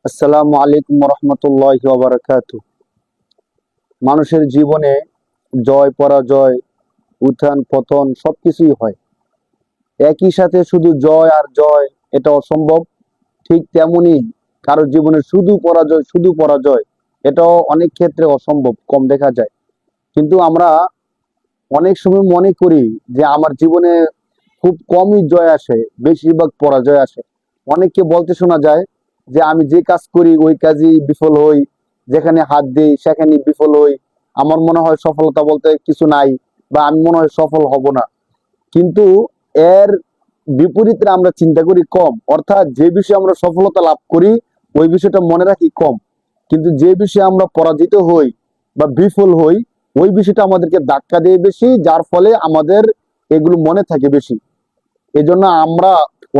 আসসালামু আলাইকুম রহমতুল্লাহি ওয়া বারাকাতুহু। মানুষের জীবনে জয় পরাজয়, উত্থান পতন সবকিছুই হয়। একই সাথে শুধু জয় আর জয়, এটা অসম্ভব। ঠিক তেমনি কারোর জীবনে শুধু পরাজয়, এটাও অনেক ক্ষেত্রে অসম্ভব, কম দেখা যায়। কিন্তু আমরা অনেক সময় মনে করি যে আমার জীবনে খুব কমই জয় আসে, বেশিরভাগ পরাজয় আসে। অনেককে বলতে শোনা যায় যে আমি যে কাজ করি ওই কাজই বিফল হই, যেখানে হাত দিই সেখানে বিফল হই। আমার মনে হয় সফলতা বলতে কিছু নাই, বা আমি মনে হয় সফল হব না। কিন্তু এর বিপরীতে আমরা চিন্তা করি কম, অর্থাৎ যে বিষয়ে আমরা সফলতা লাভ করি ওই বিষয়টা মনে রাখি কম। কিন্তু যে বিষয়ে আমরা পরাজিত হই বা বিফল হই, ওই বিষয়টা আমাদেরকে ধাক্কা দিয়ে বেশি, যার ফলে আমাদের এগুলো মনে থাকে বেশি। এজন্য আমরা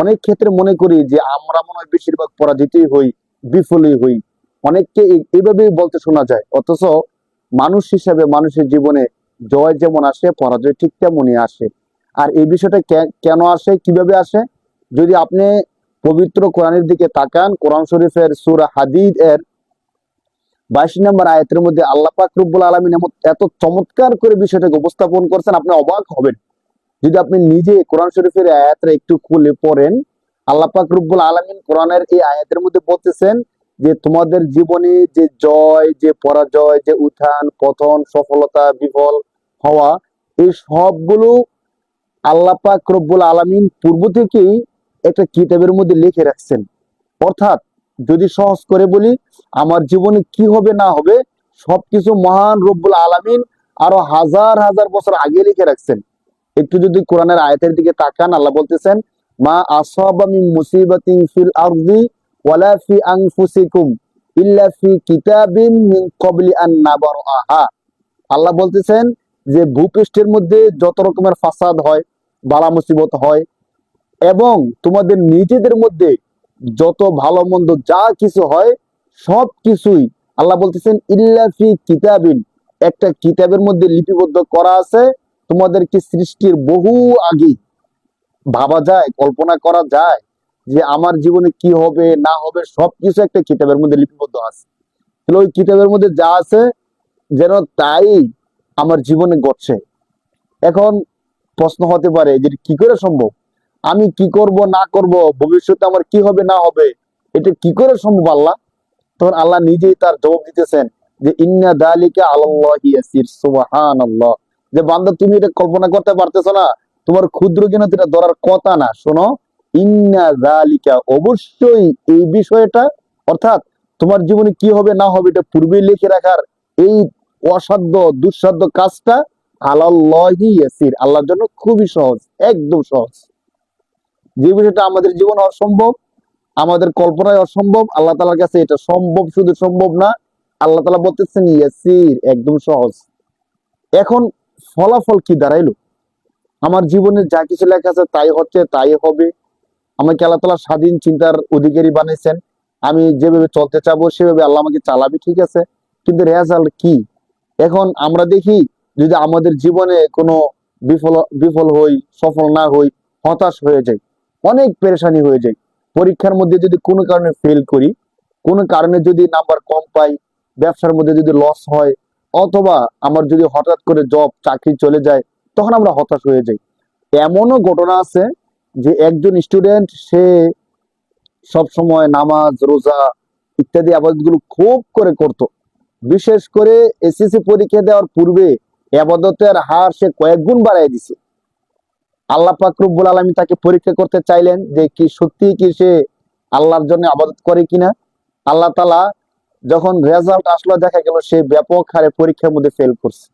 অনেক ক্ষেত্রে মনে করি যে আমরা মনে হয় বেশিরভাগ পরাজিতই হই, বিফলই হই। অনেককে এইভাবেই বলতে শোনা যায়। অথচ মানুষ হিসাবে মানুষের জীবনে জয় যেমন আসে, পরাজয় ঠিক তেমনই আসে। আর এই বিষয়টা কেন আসে, কিভাবে আসে, যদি আপনি পবিত্র কোরআনের দিকে তাকান, কোরআন শরীফের সূরা হাদীদ এর 22 নম্বর আয়াতের মধ্যে আল্লাহ পাক রব্বুল আলামিন এত চমৎকার করে বিষয়টাকে উপস্থাপন করছেন, আপনি অবাক হবেন। যদি আপনি নিজে কোরআন শরীফের আয়াতটা একটু খুলে পড়েন, আল্লাহ পাক রব্বুল আলামিন কোরআনের এই আয়াতের মধ্যে বলতেছেন যে তোমাদের জীবনে যে জয়, যে পরাজয়, যে উত্থান পতন, সফলতা বিফল হওয়া, এই সবগুলো আল্লাহ পাক রব্বুল আলামিন পূর্ব থেকেই একটা কিতাবের মধ্যে লিখে রাখছেন। অর্থাৎ যদি সহজ করে বলি, আমার জীবনে কি হবে না হবে সবকিছু মহান রব্বুল আলামিন আরো হাজার হাজার বছর আগে লিখে রাখছেন। একটু যদি কোরআনের আয়াতের দিকে তাকান, আল্লাহ বলতেছেন মা আসাবা মিন মুসিবাতিন ফিল আরদি ওয়ালা ফি আনফুসিকুম ইল্লা ফি কিতাবিন মিন ক্বাবলি আন নাবরাহা। আল্লাহ বলতেছেন যে ভূপৃষ্ঠের মধ্যে যত রকমের ফাসাদ হয়, বালা মুসিবত হয়, এবং তোমাদের নিজেদের মধ্যে যত ভালো মন্দ যা কিছু হয়, সব কিছুই আল্লাহ বলতেছেন ইল্লা ফি কিতাবিন, একটা কিতাবের মধ্যে লিপিবদ্ধ করা আছে। তোমাদেরকে সৃষ্টির বহু আগে ভাবা যায়, কল্পনা করা যায় যে আমার জীবনে কি হবে না হবে সবকিছু একটা কিতাবের মধ্যে লিপিবদ্ধ আছে। তাহলে ওই কিতাবের মধ্যে যা আছে যেন তাই আমার জীবনে ঘটছে। এখন প্রশ্ন হতে পারে যে কি করে সম্ভব, আমি কি করব না করব, ভবিষ্যতে আমার কি হবে না হবে, এটা কি করে সম্ভব আল্লাহ? তখন আল্লাহ নিজেই তার জবাব দিতেছেন যে ইন্না দালিকা আলাল্লাহি ইয়াসির, সুবহানাল্লাহ। যে বান্দা তুমি এটা কল্পনা করতে পারতেছো না, তোমার ক্ষুদ্র জ্ঞান এটা ধরার কথা না। শোনো, ইন্না দালিকা, অবশ্যই এই বিষয়টা, অর্থাৎ তোমার জীবনে কি হবে না হবে এটা পূর্বেই লিখে রাখার এই অসাধ্য দুঃসাধ্য কাজটা আলাল্লাহি ইয়াসির, আল্লাহর জন্য খুবই সহজ, একদম সহজ। যে বিষয়টা আমাদের জীবনে অসম্ভব, আমাদের কল্পনায় অসম্ভব, আল্লাহ তাআলার কাছে এটা সম্ভব, শুধু সম্ভব না, আল্লাহ তাআলা বলতেছেন ইয়াসির, একদম সহজ। এখন ফলাফল কি দাঁড়াইলো? আমার জীবনে যা কিছু লেখা আছে তাই হচ্ছে, তাই হবে। আমাকে আল্লাহ তাআলা স্বাধীন চিন্তার অধিকারী বানাইছেন। আমি যেভাবে চলতে চাবো সেভাবে আল্লাহ আমাকে চালাবে, ঠিক আছে। কিন্তু রেজাল্ট কি? এখন আমরা দেখি, যদি আমাদের জীবনে কোনো বিফল বিফল হই, সফল না হই, হতাশ হয়ে যাই, অনেক পেরেশানি হয়ে যায়। পরীক্ষার মধ্যে যদি কোনো কারণে ফেল করি, কোনো কারণে যদি নাম্বার কম পাই, ব্যবসার মধ্যে যদি লস হয়, অথবা আমার যদি হঠাৎ করে জব চাকরি চলে যায়, তখন আমরা হতাশ হয়ে যাই। এমনও ঘটনা আছে যে একজন স্টুডেন্ট, সে সব সময় নামাজ রোজা ইত্যাদি আবাদত গুলো খুব করে করত। বিশেষ করে এসএসসি পরীক্ষা দেওয়ার পূর্বে আবাদতের হার সে কয়েক গুণ বাড়াই দিছে। আল্লাহ পাক রব্বুল আলামিন তাকে পরীক্ষা করতে চাইলেন যে কি সত্যি কি সে আল্লাহর জন্য আবাদত করে কিনা। আল্লাহ তাআলা যখন রেজাল্ট আসলো, দেখা গেল সে ব্যাপক হারে পরীক্ষার মধ্যে ফেল করছে।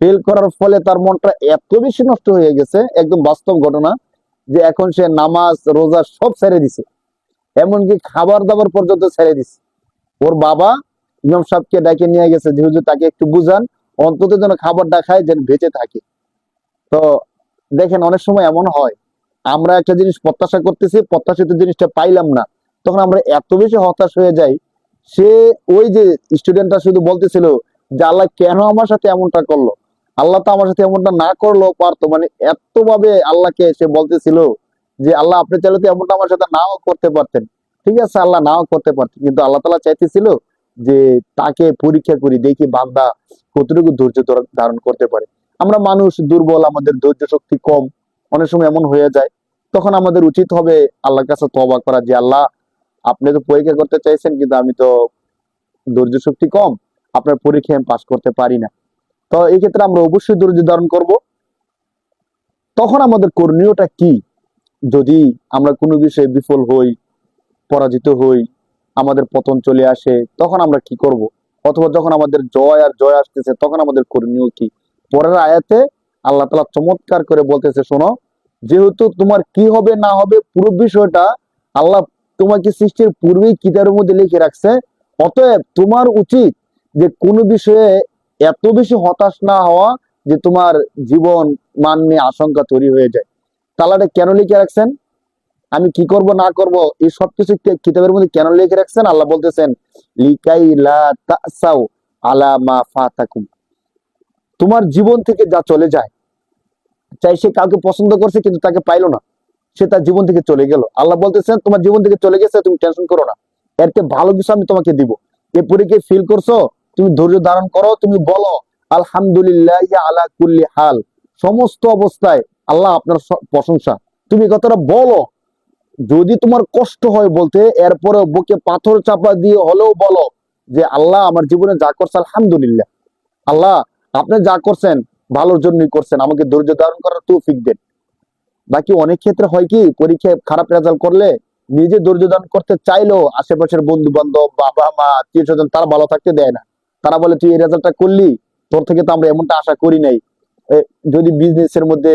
ফেল করার ফলে তার মনটা এত বেশি নষ্ট হয়ে গেছে, একদম বাস্তব ঘটনা, যে এখন সে নামাজ রোজা সব ছেড়ে দিছে, এমনকি খাবার দাবার পর্যন্ত ছেড়ে দিছে। ওর বাবা ইমাম সাহেবকে ডাকে নিয়ে গেছে যে হুজুর তাকে একটু বুঝান, অন্তত যেন খাবারটা খায়, যেন বেঁচে থাকে। তো দেখেন, অনেক সময় এমন হয়, আমরা একটা জিনিস প্রত্যাশা করতেছি, প্রত্যাশিত জিনিসটা পাইলাম না, তখন আমরা এত বেশি হতাশ হয়ে যাই। সে, ওই যে স্টুডেন্টটা শুধু বলতেছিল যে আল্লাহ কেন আমার সাথে এমনটা করলো, আল্লাহ তো আমার সাথে এমনটা না করলেও পারতো, মানে এত ভাবে আল্লাহকে সে বলতেছিল যে আল্লাহ আপনি চাইলে তো এমনটা আমার সাথে নাও করতে পারতেন। ঠিক আছে, আল্লাহ নাও করতে পারত, কিন্তু আল্লাহ তাআলা চাইতেছিল যে তাকে পরীক্ষা করি, দেখি বান্দা কতটুকু ধৈর্য ধারণ করতে পারে। আমরা মানুষ দুর্বল, আমাদের ধৈর্য শক্তি কম, অনেক সময় এমন হয়ে যায়। তখন আমাদের উচিত হবে আল্লাহর কাছে তওবা করা, যে আল্লাহ আপনি তো পরীক্ষা করতে চাইছেন, কিন্তু আমি তো ধৈর্য শক্তি কম, আপনার পরীক্ষায় আমি পাস করতে পারি না। তো এই ক্ষেত্রে আমরা অবশ্যই ধৈর্য ধারণ করব। তখন আমাদের করণীয়টা কি? যদি আমরা কোনো বিষয়ে বিফল হই, পরাজিত হই, আমাদের পতন চলে আসে, তখন আমরা কি করব? অথবা যখন আমাদের জয় আর জয় আসতেছে, তখন আমাদের করণীয় কি? পরের আয়াতে আল্লাহ তাআলা চমৎকার করে বলতেছে, শোনো, যেহেতু তোমার কি হবে না হবে পুরো বিষয়টা আল্লাহ তোমাকে সৃষ্টির পূর্বেই কিতাবের মধ্যে লিখে রাখছে। অতএব তোমার উচিত যে কোনো বিষয়ে এত বেশি হতাশ না হওয়া যে তোমার জীবন মান নিয়ে আশঙ্কা তৈরি হয়ে যায়। তাহলে কেন লিখে রাখছেন, আমি কি করব না করব, এই সবকিছু কিতাবের মধ্যে কেন লিখে রাখছেন? আল্লাহ বলতেছেন, লিকাই লা তাসাউ আলা মা ফাতাকুম, তোমার জীবন থেকে যা চলে যায়, চাই সে কাউকে পছন্দ করছে কিন্তু তাকে পাইলো না, সে তার জীবন থেকে চলে গেল, আল্লাহ বলতেছেন তোমার জীবন থেকে চলে গেছে, তুমি টেনশন করো না, এর চেয়ে ভালো কিছু আমি তোমাকে দিব। এ পরীক্ষায় ফিল করছো, তুমি ধৈর্য ধারণ করো, তুমি বলো আলহামদুলিল্লাহ আলা কুল্লি হাল, সমস্ত অবস্থায় আল্লাহ আপনার প্রশংসা, তুমি কথাটা বলো। যদি তোমার কষ্ট হয় বলতে, এরপরে বুকে পাথর চাপা দিয়ে হলেও বলো যে আল্লাহ আমার জীবনে যা করছে আলহামদুলিল্লাহ, আল্লাহ আপনি যা করছেন ভালোর জন্যই করছেন, আমাকে ধৈর্য ধারণ করার তৌফিক দেন। বাকি অনেক ক্ষেত্রে হয় কি, পরীক্ষায় খারাপ রেজাল্ট করলে নিজে ধৈর্য ধারণ করতে চাইলেও আশেপাশের বন্ধু বান্ধব, বাবা মা, আত্মীয় স্বজন তারা ভালো থাকতে দেয় না। তারা বলে তুই এই রেজাল্টটা করলি, তোর থেকে তো আমরা এমনটা আশা করি নাই। যদি বিজনেসের মধ্যে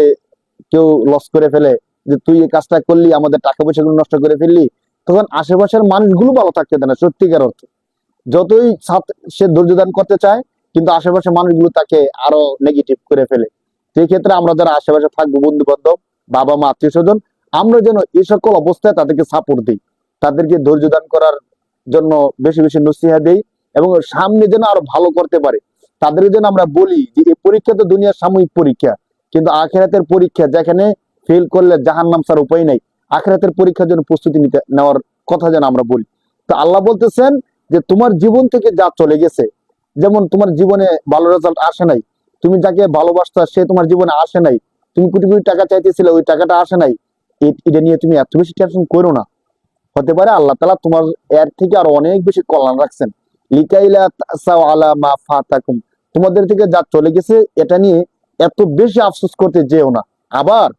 কেউ লস করে ফেলে, যে তুই এই কাজটা করলি, আমাদের টাকা পয়সা গুলো নষ্ট করে ফেললি, তখন আশেপাশের মানুষগুলো ভালো থাকতে দেয় না সত্যিকার অর্থে। যতই সে ধৈর্য ধারণ করতে চায়, কিন্তু আশেপাশের মানুষগুলো তাকে আরো নেগেটিভ করে ফেলে। সেই ক্ষেত্রে আমরা যারা আশেপাশে থাকবো, বন্ধু বান্ধব, বাবা মা, আত্মীয় স্বজন, আমরা যেন এই সকল অবস্থায় তাদেরকে সাপোর্ট দিই, তাদেরকে ধৈর্য দান করার জন্য বেশি বেশি নসিহত দেই, এবং সামনে যেন আরো ভালো করতে পারে। তাদের যেন আমরা বলি যে এই পরীক্ষা তো দুনিয়ার সাময়িক পরীক্ষা, কিন্তু আখিরাতের পরীক্ষা, যেখানে ফেল করলে জাহান্নাম ছাড়া উপায় নাই, আখিরাতের পরীক্ষার জন্য প্রস্তুতি নেওয়ার কথা যেন আমরা বলি। তো আল্লাহ বলতেছেন যে তোমার জীবন থেকে যা চলে গেছে, যেমন তোমার জীবনে ভালো রেজাল্ট আসে নাই, তুমি যাকে ভালোবাসতা সে তোমার জীবনে আসে নাই, তুমি কোটি কোটি টাকা চাইতেছিলে, ওই টাকাটা আসে নাই, এটা নিয়ে তুমি এত বেশি টেনশন করো না। হতে পারে আল্লাহ তাআলা তোমার এর থেকে আরো অনেক বেশি কল্যাণ রাখছেন। লিকাইলা তাসাউ আলা মা ফাতাকুম, তোমাদের থেকে যা চলে গেছে এটা নিয়ে এত বেশি আফসোস করতে যেও না। আবার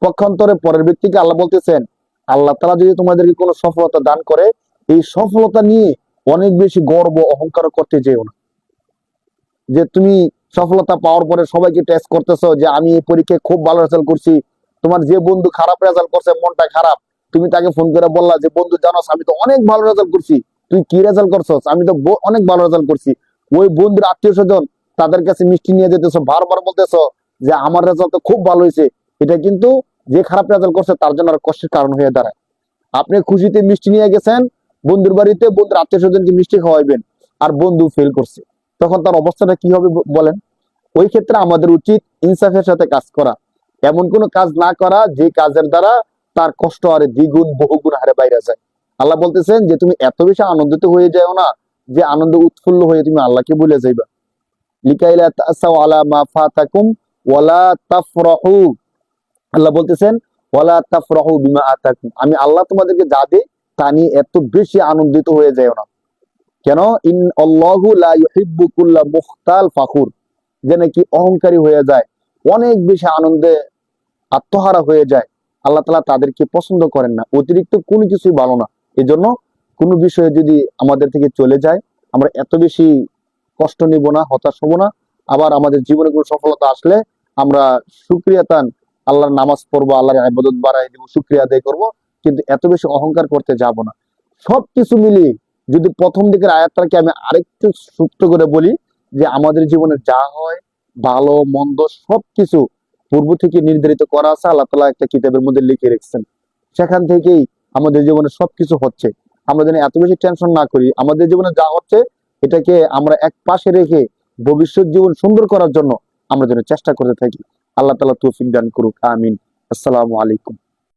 পক্ষান্তরে পরের ব্যক্তিকে আল্লাহ বলতেছেন, আল্লাহ তাআলা যদি তোমাদেরকে কোনো সফলতা দান করে, এই সফলতা নিয়ে অনেক বেশি গর্ব অহংকার করতে যেও না। যে তুমি সফলতা পাওয়ার পরে সবাইকে টেস্ট করতেছো যে আমি এই পরীক্ষায় খুব ভালো রেজাল্ট করছি, তোমার যে বন্ধু খারাপ রেজাল্ট করছে মনটা খারাপ, তুমি তাকে ফোন করে বললা যে বন্ধু জানোস আমি তো অনেক ভালো রেজাল্ট করছি, তুই কি রেজাল্ট করছস, আমি তো অনেক ভালো রেজাল্ট করছি। ওই বন্ধুর আত্মীয় স্বজন তাদের কাছে মিষ্টি নিয়ে যেতেছো, বারবার বলতেছো যে আমার রেজাল্ট তো খুব ভালো হয়েছে, এটা কিন্তু যে খারাপ রেজাল্ট করছে তার জন্য আর কষ্টের কারণ হয়ে দাঁড়ায়। আপনি খুশিতে মিষ্টি নিয়ে গেছেন বন্ধুর বাড়িতে, বন্ধুর আত্মীয় স্বজনকে মিষ্টি খাওয়াইবেন, আর বন্ধু ফেল করছে, তখন তার অবস্থাটা কি হবে বলেন? ওই ক্ষেত্রে আমাদের উচিত ইনসাফের সাথে কাজ করা, এমন কোনো কাজ না করা যে কাজের দ্বারা তার কষ্ট আরে দ্বিগুণ বহুগুণ হারে বাইরে যায়। আল্লাহ বলতেছেন যে তুমি এত বেশি আনন্দিত হয়ে যাও না, যে আনন্দ উৎফুল্ল হয়ে তুমি আল্লাহকে ভুলে যাইবা। লিকাইলা তাসাউ আলা মা ফাতাকুম ওয়ালা তাফরাহু, আল্লাহ বলতেছেন ওয়ালা তাফরাহু বিমা আতাকুম, আমি আল্লাহ তোমাদেরকে যা দেই তা নিয়ে এত বেশি আনন্দিত হয়ে যাও না। কেন? ইন আল্লাহু লা ইউহিব্বু কুল্লা মুখতাল ফাখুর, যে নাকি অহংকারী হয়ে যায়, অনেক বেশি আনন্দে আত্মহারা হয়ে যায়, আল্লাহ তাআলা তাদেরকে পছন্দ করেন না। অতিরিক্ত কোনো কিছুই ভালো না। এজন্য কোনো বিষয়ে যদি আমাদের থেকে চলে যায়, আমরা এত বেশি কষ্ট নিব না, হতাশ হব না। আবার আমাদের জীবনে কোনো সফলতা আসলে আমরা শুকরিয়াতান আল্লাহর নামাজ পড়বো, আল্লাহর ইবাদত বাড়াই দিব, শুকরিয়া আদায় করব, কিন্তু এত বেশি অহংকার করতে যাব না। সবকিছু মিলিয়ে যদি প্রথম দিকের আয়াতটাকে আমি আরেকটু সূক্ষ্ম করে বলি, যে আমাদের জীবনে যা হয় ভালো মন্দ সবকিছু পূর্ব থেকে নির্ধারিত করা আছে, আল্লাহ তাআলা একটা কিতাবের মধ্যে লিখে রেখেছেন, সেখান থেকেই আমাদের জীবনে সবকিছু হচ্ছে। আমরা যেন এত বেশি টেনশন না করি, আমাদের জীবনে যা হচ্ছে এটাকে আমরা এক পাশে রেখে ভবিষ্যৎ জীবন সুন্দর করার জন্য আমরা যেন চেষ্টা করতে থাকি। আল্লাহ তাআলা তৌফিক দান করুক, আমিন। আসসালামু আলাইকুম।